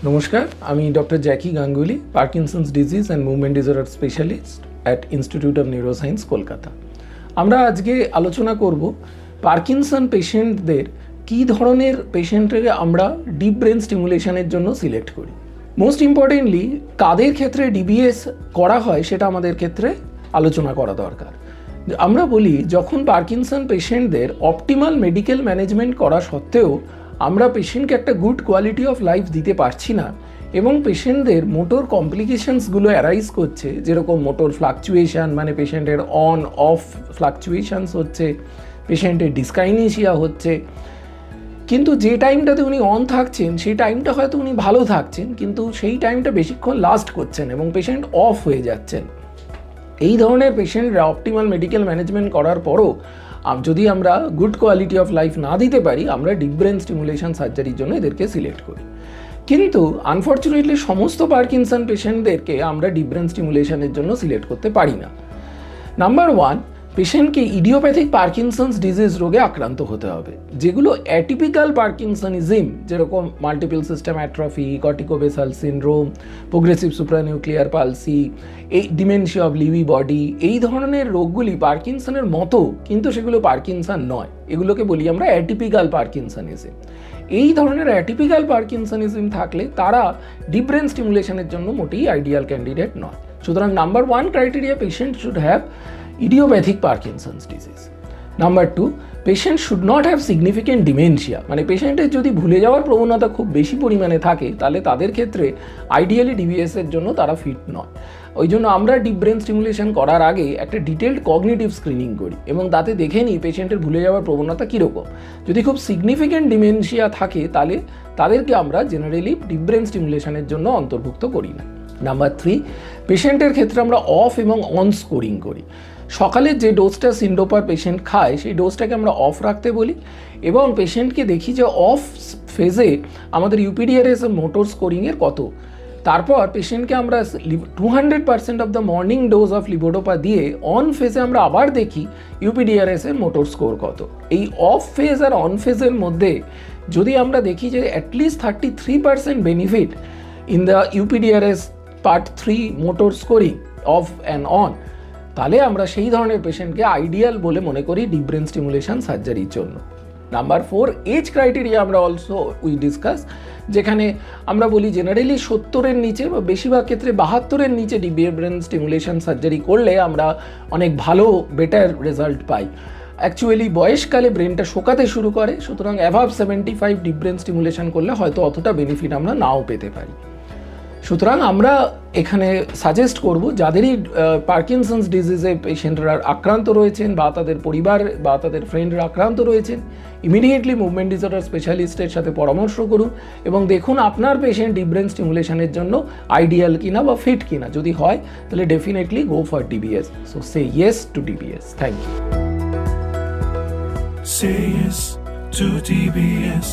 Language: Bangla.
নমস্কার, আমি doctor Jackie Ganguly, Parkinson's disease and movement disorder specialist at institute of neuroscience, Kolkata. আমরা আজকে আলোচনা করব পার্কিনসন পেশেন্টদের কী ধরনের পেশেন্টকে আমরা ডিপ ব্রেন স্টিমুলেশনের জন্য সিলেক্ট করি। মোস্ট ইম্পর্টেন্টলি কাদের ক্ষেত্রে ডিবিএস করা হয় সেটা আমাদের ক্ষেত্রে আলোচনা করা দরকার। আমরা বলি যখন পার্কিনসন পেশেন্টদের অপটিমাল মেডিকেল ম্যানেজমেন্ট করা সত্ত্বেও আমরা পেশেন্টকে একটা গুড কোয়ালিটি অফ লাইফ দিতে পারছি না এবং পেশেন্টদের মোটর কমপ্লিকেশনসগুলো অ্যারাইজ করছে, যেরকম মোটর ফ্লাকচুয়েশান, মানে পেশেন্টের অন অফ ফ্লাকচুয়েশানস হচ্ছে, পেশেন্টের ডিসকাইনেশিয়া হচ্ছে, কিন্তু যে টাইমটাতে উনি অন থাকছেন সেই টাইমটা হয়তো উনি ভালো থাকছেন, কিন্তু সেই টাইমটা বেশিক্ষণ লাস্ট করছেন এবং পেশেন্ট অফ হয়ে যাচ্ছেন। এই ধরনের পেশেন্টরা অপটিমাল মেডিকেল ম্যানেজমেন্ট করার পরও যদি আমরা গুড কোয়ালিটি অফ লাইফ না দিতে পারি, আমরা ডিপ ব্রেন স্টিমুলেশন সার্জারির জন্য এদেরকে সিলেক্ট করি। কিন্তু আনফর্চুনেটলি সমস্ত পার্কিনসন পেশেন্টদেরকে আমরা ডিপ ব্রেন স্টিমুলেশনের জন্য সিলেক্ট করতে পারি না। নাম্বার ওয়ান, পেশেন্টকে ইডিওপ্যাথিক পার্কিনসন্স ডিজিজ রোগে আক্রান্ত হতে হবে, যেগুলো অ্যাটিপিক্যাল পার্কিনসনিজম, যেরকম multiple system atrophy, corticobasal syndrome, progressive supranuclear palsy, এই ডিমেনশিয়া অফ লিভি বডি, এই ধরনের রোগগুলি পার্কিনসনের মতো, কিন্তু সেগুলো পার্কিনসন নয়। এগুলোকে বলি আমরা অ্যাটিপিক্যাল পার্কিনসনিজম। এই ধরনের অ্যাটিপিক্যাল পার্কিনসনিজম থাকলে তারা ডিপ ব্রেন স্টিমুলেশনের জন্য মোটেই আইডিয়াল ক্যান্ডিডেট নয়। সুতরাং number one criteria, patient should have idiopathic Parkinson's disease. Number two, patient should not have significant dementia, মানে পেশেন্টের যদি ভুলে যাওয়ার প্রবণতা খুব বেশি পরিমাণে থাকে তাহলে তাদের ক্ষেত্রে আইডিয়ালি ডিবিএস এর জন্য তারা ফিট নয়। ওই জন্য আমরা ডিপ ব্রেন স্টিমুলেশন করার আগে একটা ডিটেলড কগনিটিভ স্ক্রিনিং করি এবং তাতে দেখে নিই পেশেন্টের ভুলে যাওয়ার প্রবণতা কীরকম। যদি খুব সিগনিফিক্যান্ট ডিমেনশিয়া থাকে তাহলে তাদেরকে আমরা জেনারেলি ডিপ ব্রেন স্টিমুলেশনের জন্য অন্তর্ভুক্ত করি না। নাম্বার থ্রি, পেশেন্টের ক্ষেত্রে আমরা অফ এবং অন স্কোরিং করি। সকালে যে ডোজটা সিন্ডোপার পেশেন্ট খায় সেই ডোজটাকে আমরা অফ রাখতে বলি এবং পেশেন্টকে দেখি যে অফ ফেজে আমাদের ইউপিডিআরএস মোটর স্কোরিংয়ের কত। তারপর পেশেন্টকে আমরা 200% of the morning dose of levodopa দিয়ে অন ফেজে আমরা আবার দেখি ইউপিডিআরএস এর মোটর স্কোর কত। এই অফ ফেজ আর অন ফেজের মধ্যে যদি আমরা দেখি যে at least 33% benefit in the UPDRS part 3 motor scoring off and on, তাহলে আমরা সেই ধরনের পেশেন্টকে আইডিয়াল বলে মনে করি ডিপ ব্রেন স্টিমুলেশন সার্জারির জন্য। নাম্বার ফোর, এজ ক্রাইটেরিয়া আমরা অলসো উই ডিসকাস, যেখানে আমরা বলি জেনারেলি 70-এর নিচে বা বেশিরভাগ ক্ষেত্রে 72-এর নিচে ডিপ ব্রেন স্টিমুলেশন সার্জারি করলে আমরা অনেক ভালো বেটার রেজাল্ট পাই। অ্যাকচুয়ালি বয়সকালে ব্রেনটা শোকাতে শুরু করে, সুতরাং অ্যাভাব 75 ডিপ ব্রেন স্টিমুলেশন করলে হয়তো অতটা বেনিফিট আমরা নাও পেতে পারি। সুতরাং আমরা এখানে সাজেস্ট করব যাদেরই পার্কিনসন্স ডিজিজে পেশেন্টরা আক্রান্ত রয়েছেন বা তাদের পরিবার বা তাদের ফ্রেন্ডরা আক্রান্ত রয়েছেন, ইমিডিয়েটলি মুভমেন্ট ডিসঅর্ডার স্পেশালিস্টের সাথে পরামর্শ করুন এবং দেখুন আপনার পেশেন্ট ডিপ ব্রেন স্টিমুলেশনের জন্য আইডিয়াল কিনা বা ফিট কিনা। যদি হয় তাহলে definitely go for DBS. So say yes to DBS. Thank you. Say yes to DBS.